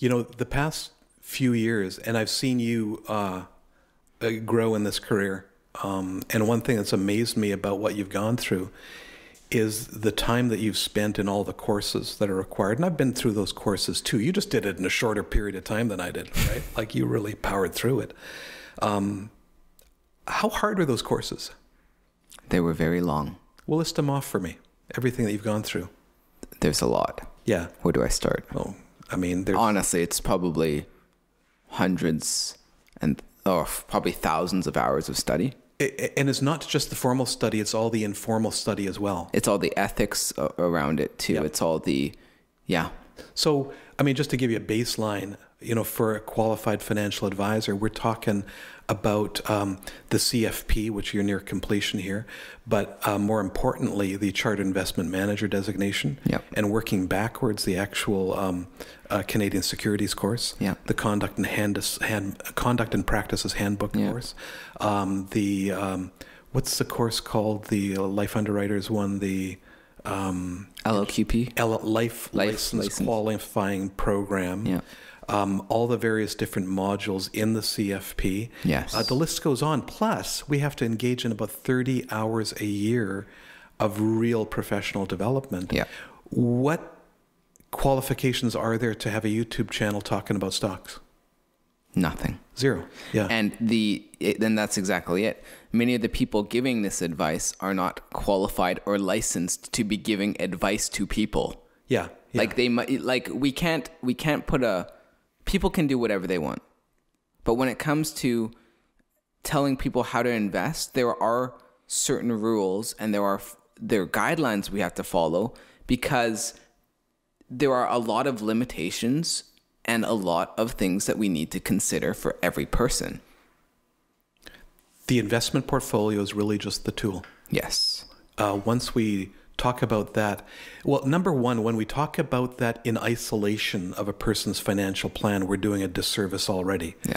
The past few years, and I've seen you grow in this career. And one thing that's amazed me about what you've gone through is the time that you've spent in all the courses that are required. And I've been through those courses too. You just did it in a shorter period of time than I did, right? Like you really powered through it. How hard were those courses? They were very long. Well, list them off for me. Everything that you've gone through. There's a lot. Yeah. Where do I start? Oh, I mean, honestly, it's probably hundreds and probably thousands of hours of study. And it's not just the formal study, it's all the informal study as well. It's all the ethics around it too. Yep. It's all the, yeah. So, I mean, just to give you a baseline, for a qualified financial advisor, we're talking about the CFP, which you're near completion here, but more importantly, the Chartered Investment Manager designation, yep. and working backwards, the actual Canadian Securities course, yep. the Conduct and Practices Handbook yep. course, what's the course called? The Life Underwriters one, the LLQP, Life License Qualifying Program. Yeah. All the various different modules in the CFP. Yes. The list goes on. Plus, we have to engage in about 30 hours a year of real professional development. Yeah. What qualifications are there to have a YouTube channel talking about stocks? Nothing. Zero. Yeah. And then that's exactly it. Many of the people giving this advice are not qualified or licensed to be giving advice to people. Yeah. Yeah. Like they might, like we can't put people can do whatever they want. But when it comes to telling people how to invest, there are certain rules and there are guidelines we have to follow, because there are a lot of limitations and a lot of things that we need to consider for every person. The investment portfolio is really just the tool. Yes. Once we talk about that, well, number one, when we talk about that in isolation of a person's financial plan, we're doing a disservice already. Yeah.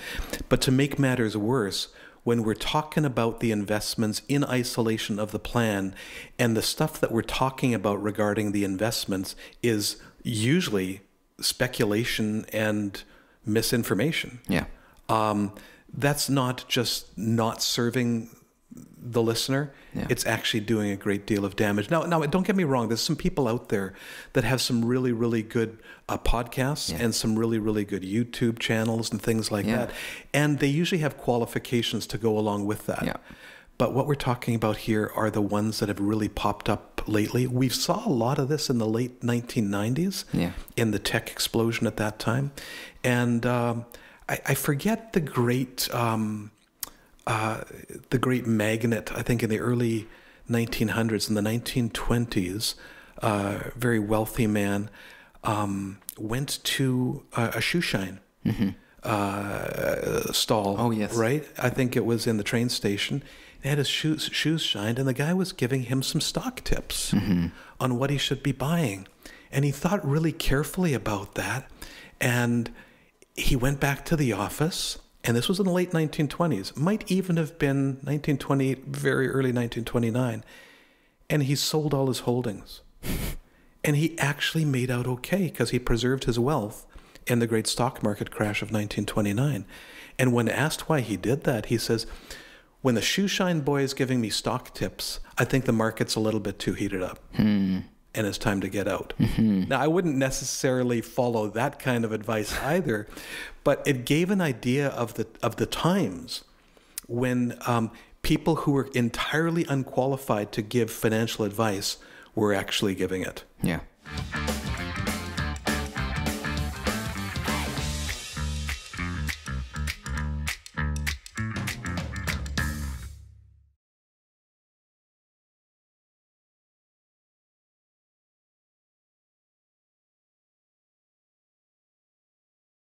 But to make matters worse, when we're talking about the investments in isolation of the plan, and the stuff that we're talking about regarding the investments is usually speculation and misinformation. Yeah. That's not just not serving the listener. Yeah. It's actually doing a great deal of damage. Now, don't get me wrong. There's some people out there that have some really, really good podcasts, yeah. and some really, really good YouTube channels and things like, yeah. that. And they usually have qualifications to go along with that. Yeah. But what we're talking about here are the ones that have really popped up lately. We saw a lot of this in the late 1990s, yeah. in the tech explosion at that time. And I forget the great magnate, I think in the early 1900s, in the 1920s, very wealthy man, went to a shoe shine mm-hmm. stall. Oh, yes. Right? I think it was in the train station. They had his shoes shined, and the guy was giving him some stock tips mm-hmm. on what he should be buying. And he thought really carefully about that. And he went back to the office, and this was in the late 1920s, might even have been 1928, very early 1929. And he sold all his holdings. And he actually made out okay, because he preserved his wealth in the great stock market crash of 1929. And when asked why he did that, he says, when the shoe shine boy is giving me stock tips, I think the market's a little bit too heated up. And it's time to get out. Mm-hmm. Now, I wouldn't necessarily follow that kind of advice either, but it gave an idea of the times when people who were entirely unqualified to give financial advice were actually giving it. Yeah.